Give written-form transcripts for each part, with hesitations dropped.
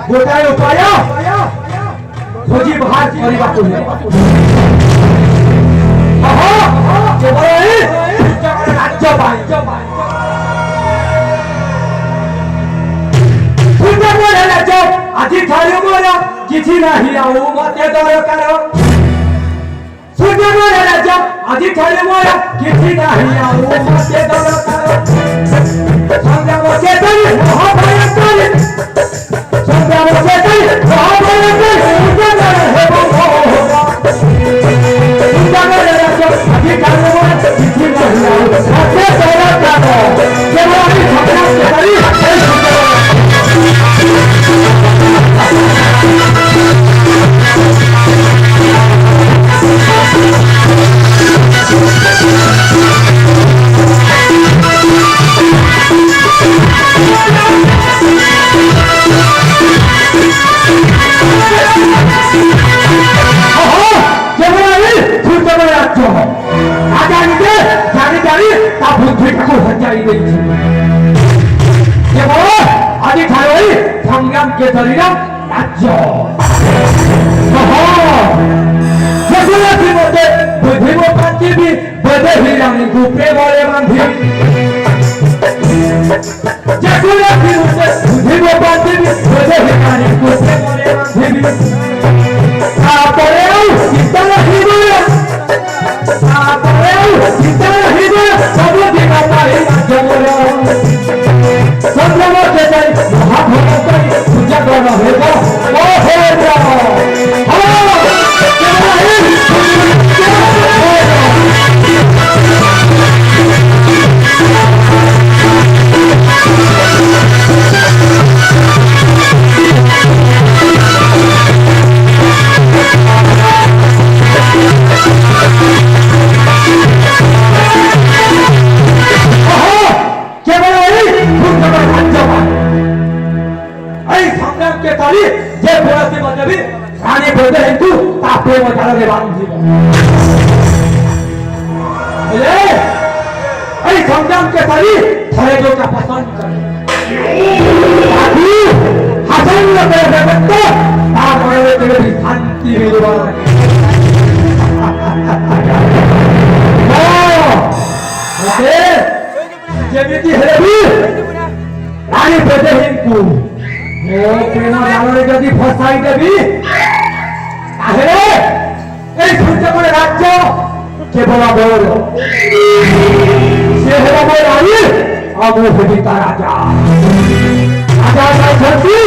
गोटाए उपाय खोजी बाहर करबा को राज्य আজি ठारू मोर किछि नाही आउ मते दरकार सूर्य मोर राज्य আজি ठारू मोर किछि नाही आउ मते दरकार संग्राम चेतन महाभयंकर संग्राम चेतन महाभयंकर उजागर हेबो उजागर राज्य আজি ठारू मोर किछि नाही आउ मते दरकार केवल संग्राम चेतन संग्राम के शरीर राज्य बुद्धिव पांचवी बदे हिरानी गुप्रे बड़े बांधी बुद्धिव पांचवी बदे हिरानी गुप्रे बड़े बांधी सब दिन संग्राम के महाभयंकर पूजा करना होगा संग्राम के सारी थरे जो का पसंद करे हासन लगे तो तारे तेरे शांति मिलवा ओके जेमिति हेबी रानी बेटे हिंकू ओ प्रेम जालरे जदी फसाई देबी ताहेले এই সূর্যকোণে রাজ্য কেবল বড় সে হলো বড় রানী অমোহিতা রাজা রাজা যাচ্ছি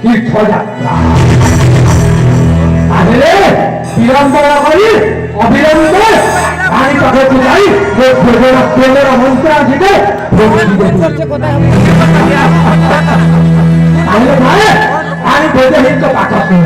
তীর্থযাত্রা তাহলে বিলম্ব করি অবিলম্বে आणि कसं नाही हे केलेला मंत्र आहे ते आणि भोजन हे पाठवतो